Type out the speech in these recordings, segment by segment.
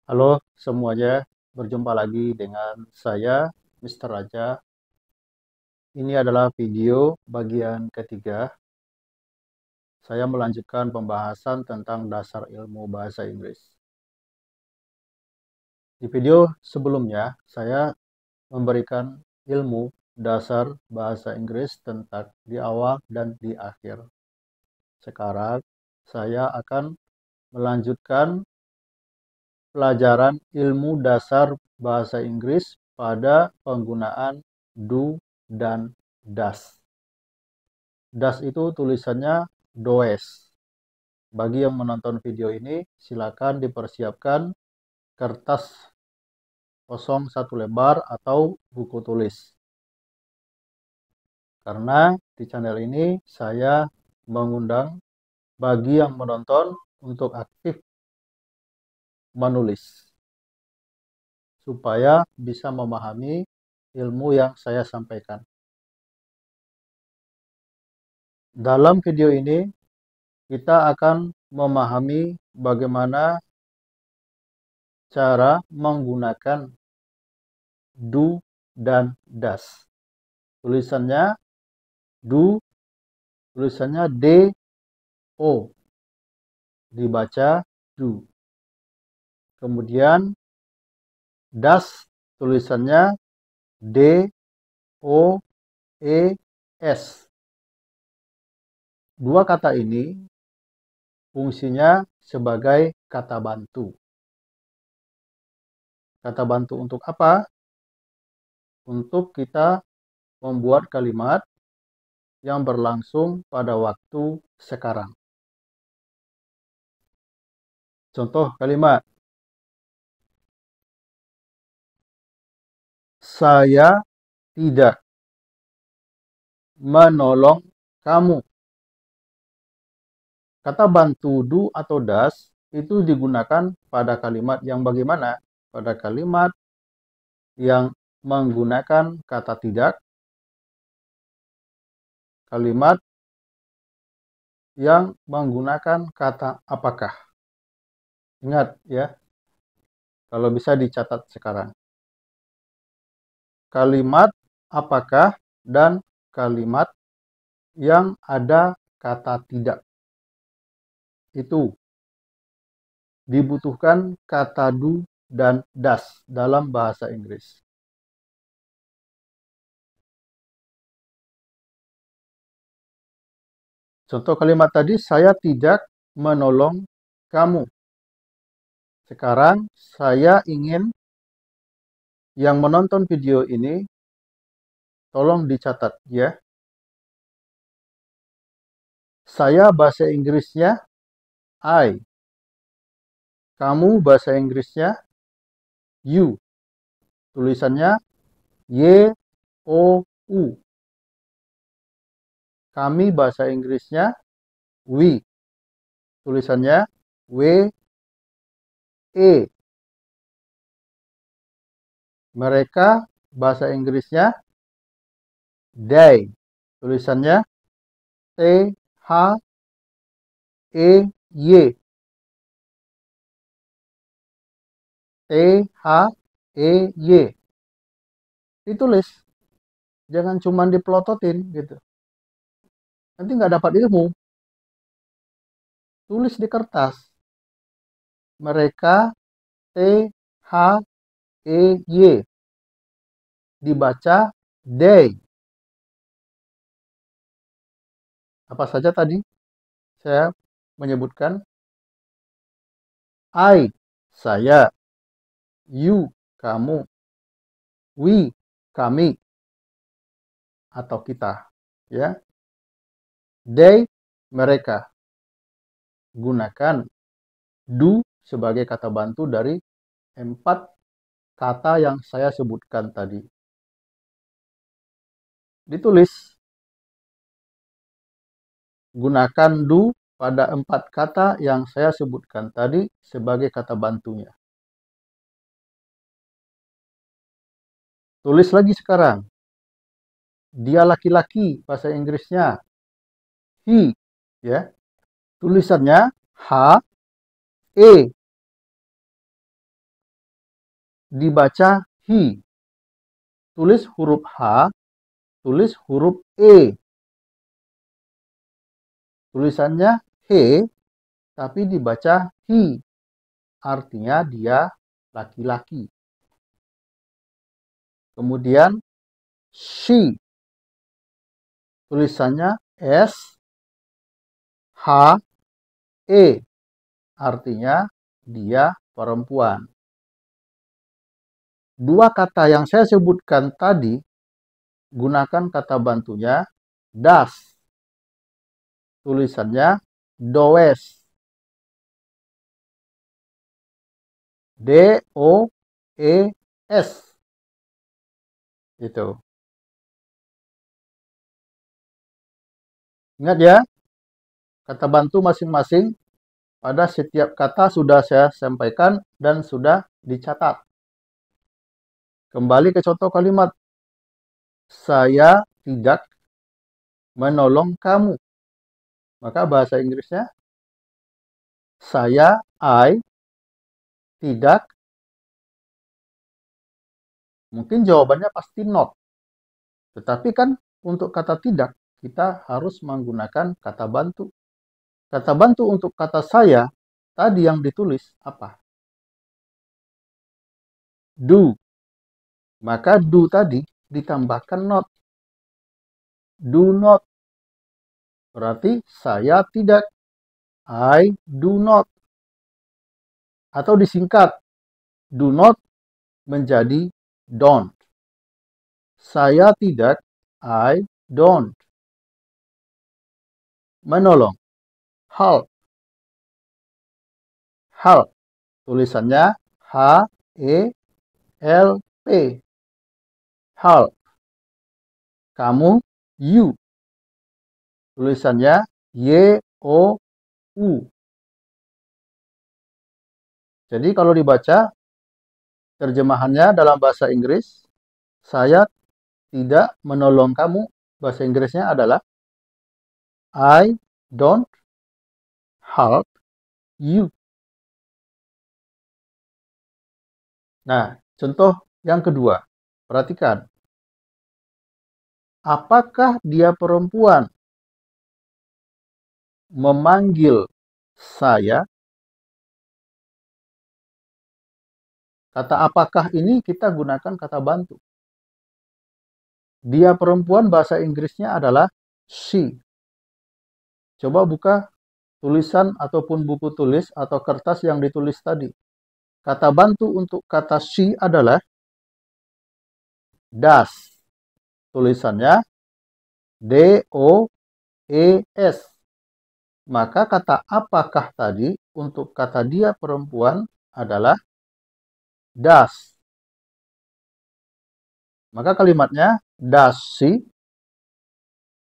Halo semuanya, berjumpa lagi dengan saya, Mr. Raja. Ini adalah video bagian ketiga. Saya melanjutkan pembahasan tentang dasar ilmu bahasa Inggris. Di video sebelumnya, saya memberikan ilmu dasar bahasa Inggris tentang di awal dan di akhir. Sekarang, saya akan melanjutkan pelajaran ilmu dasar bahasa Inggris pada penggunaan do dan does. Does itu tulisannya does. Bagi yang menonton video ini, silakan dipersiapkan kertas kosong 1 lembar atau buku tulis. Karena di channel ini saya mengundang bagi yang menonton untuk aktif menulis supaya bisa memahami ilmu yang saya sampaikan. Dalam video ini kita akan memahami bagaimana cara menggunakan do dan does. Tulisannya do, tulisannya D-O, dibaca do. Kemudian does, tulisannya D-O-E-S. Dua kata ini fungsinya sebagai kata bantu. Kata bantu untuk apa? Untuk kita membuat kalimat yang berlangsung pada waktu sekarang. Contoh kalimat. Saya tidak menolong kamu. Kata bantu do atau does itu digunakan pada kalimat yang bagaimana? Pada kalimat yang menggunakan kata tidak, kalimat yang menggunakan kata apakah. Ingat ya, kalau bisa dicatat sekarang. Kalimat apakah dan kalimat yang ada kata tidak. Itu dibutuhkan kata do dan does dalam bahasa Inggris. Contoh kalimat tadi, saya tidak menolong kamu. Sekarang saya ingin yang menonton video ini tolong dicatat ya. Saya bahasa Inggrisnya I. Kamu bahasa Inggrisnya you. Tulisannya Y-O-U. Kami bahasa Inggrisnya we. Tulisannya W-E. Mereka bahasa Inggrisnya they. Tulisannya T-H-E-Y. T-H-E-Y. Ditulis. Jangan cuma dipelototin gitu. Nanti nggak dapat ilmu. Tulis di kertas. Mereka T-H-E-Y. Dibaca they. Apa saja tadi saya menyebutkan? I, saya. You, kamu. We, kami. Atau kita. Ya. They, mereka. Gunakan do sebagai kata bantu dari 4 kata yang saya sebutkan tadi. Ditulis. Gunakan do pada 4 kata yang saya sebutkan tadi sebagai kata bantunya. Tulis lagi sekarang. Dia laki-laki, bahasa Inggrisnya he, ya. Tulisannya H, E. dibaca he. Tulis huruf H, tulis huruf E. Tulisannya he, tapi dibaca he. Artinya dia laki-laki. Kemudian she. Tulisannya S, H, E. Artinya dia perempuan. Dua kata yang saya sebutkan tadi, gunakan kata bantunya das. Tulisannya does. D-O-E-S. Itu. Ingat ya, kata bantu masing-masing pada setiap kata sudah saya sampaikan dan sudah dicatat. Kembali ke contoh kalimat. Saya tidak menolong kamu. Maka bahasa Inggrisnya, I tidak. Mungkin jawabannya pasti not. Tetapi kan untuk kata tidak, kita harus menggunakan kata bantu. Kata bantu untuk kata saya, tadi yang ditulis apa? Do. Maka do tadi ditambahkan not. Do not. Berarti saya tidak. I do not. Atau disingkat, do not menjadi don't. Saya tidak. I don't. Menolong. Help. Help. Tulisannya H-E-L-P. Help. Kamu, you. Tulisannya Y-O-U. Jadi kalau dibaca, terjemahannya dalam bahasa Inggris, saya tidak menolong kamu. Bahasa Inggrisnya adalah I don't help you. Nah, contoh yang kedua. Perhatikan. Apakah dia perempuan? Memanggil saya. Kata apakah ini kita gunakan kata bantu. Dia perempuan bahasa Inggrisnya adalah she. Coba buka tulisan ataupun buku tulis atau kertas yang ditulis tadi. Kata bantu untuk kata she adalah does. Tulisannya D-O-E-S. Maka kata apakah tadi untuk kata dia perempuan adalah does. Maka kalimatnya does she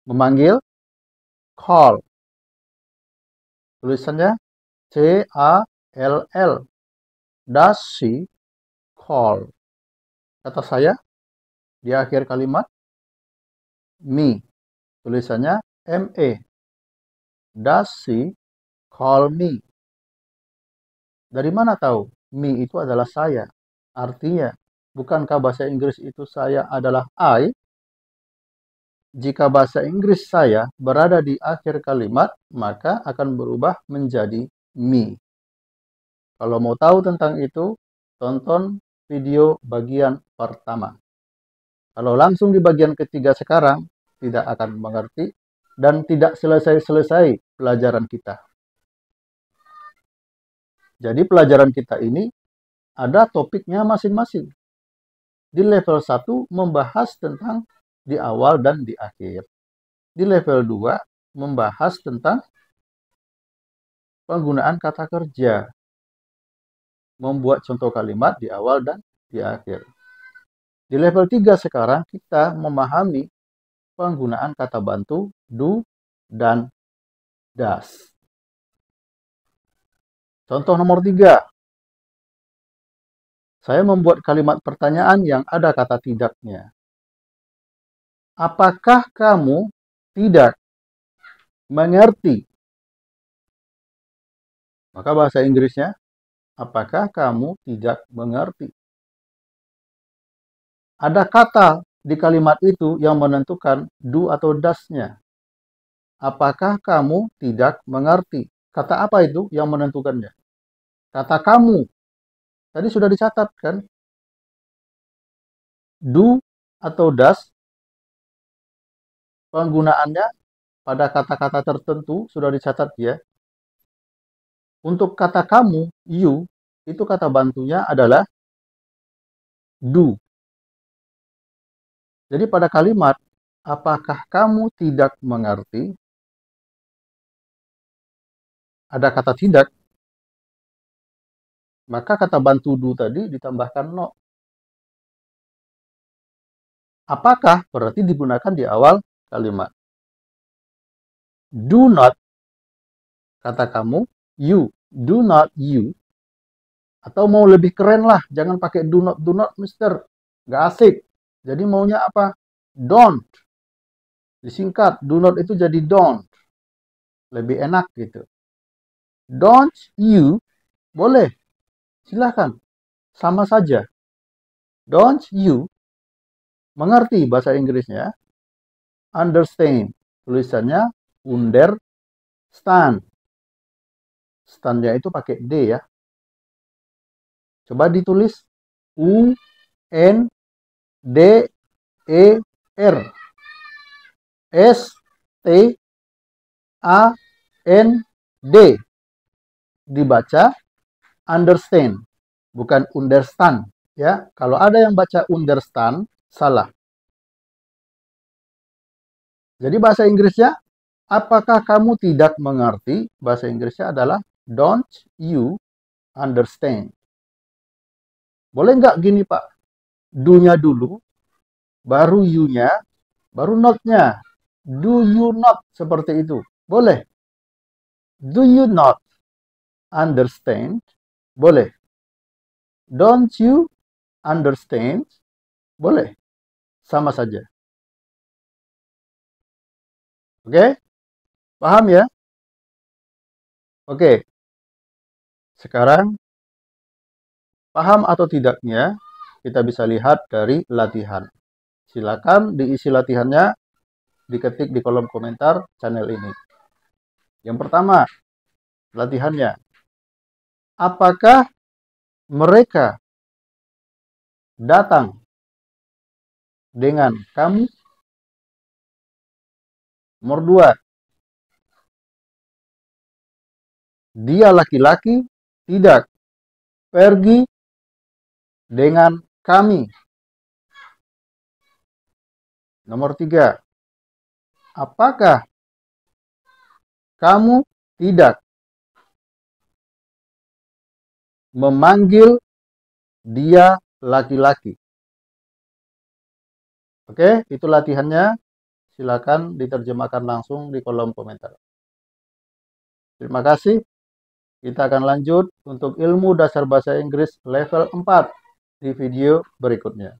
memanggil call. Tulisannya C-A-L-L. Does she call? Kata saya di akhir kalimat me. Tulisannya M-E. Does she call me? Dari mana tahu? Me itu adalah saya. Artinya, bukankah bahasa Inggris itu saya adalah I? Jika bahasa Inggris saya berada di akhir kalimat, maka akan berubah menjadi me. Kalau mau tahu tentang itu, tonton video bagian pertama. Kalau langsung di bagian ketiga sekarang, tidak akan mengerti dan tidak selesai-selesai pelajaran kita. Jadi pelajaran kita ini ada topiknya masing-masing. Di level 1 membahas tentang di awal dan di akhir. Di level 2 membahas tentang penggunaan kata kerja. Membuat contoh kalimat di awal dan di akhir. Di level 3 sekarang kita memahami penggunaan kata bantu do dan does. Contoh nomor 3. Saya membuat kalimat pertanyaan yang ada kata tidaknya. Apakah kamu tidak mengerti? Maka bahasa Inggrisnya, apakah kamu tidak mengerti? Ada kata di kalimat itu yang menentukan do atau does-nya. Apakah kamu tidak mengerti? Kata apa itu yang menentukannya? Kata kamu. Tadi sudah dicatat kan? Do atau does, penggunaannya pada kata-kata tertentu sudah dicatat ya. Untuk kata kamu, you, itu kata bantunya adalah do. Jadi pada kalimat, apakah kamu tidak mengerti? Ada kata tidak, maka kata bantu do tadi ditambahkan no. Apakah berarti digunakan di awal kalimat. Do not, kata kamu, you. Do not you. Atau mau lebih keren lah, jangan pakai do not, mister. Gak asik. Jadi maunya apa? Don't. Disingkat, do not itu jadi don't. Lebih enak gitu. Don't you, boleh. Silahkan. Sama saja. Don't you, mengerti bahasa Inggrisnya. Understand. Tulisannya understand. Stand-nya itu pakai D ya. Coba ditulis U N D E R S T A N D. Dibaca understand, bukan understand ya. Kalau ada yang baca understand, salah. Jadi bahasa Inggrisnya, apakah kamu tidak mengerti? Bahasa Inggrisnya adalah don't you understand. Boleh nggak gini Pak? Do-nya dulu, baru you-nya, baru not-nya. Do you not, seperti itu. Boleh. Do you not understand? Boleh. Don't you understand? Boleh. Sama saja. Oke? Paham ya? Oke. Sekarang, paham atau tidaknya kita bisa lihat dari latihan. Silakan diisi latihannya, diketik di kolom komentar channel ini. Yang pertama, latihannya. Apakah mereka datang dengan kamu? Nomor 2, dia laki-laki tidak pergi dengan kami. Nomor 3, apakah kamu tidak memanggil dia laki-laki? Oke, itu latihannya. Silakan diterjemahkan langsung di kolom komentar. Terima kasih. Kita akan lanjut untuk ilmu dasar bahasa Inggris level 4 di video berikutnya.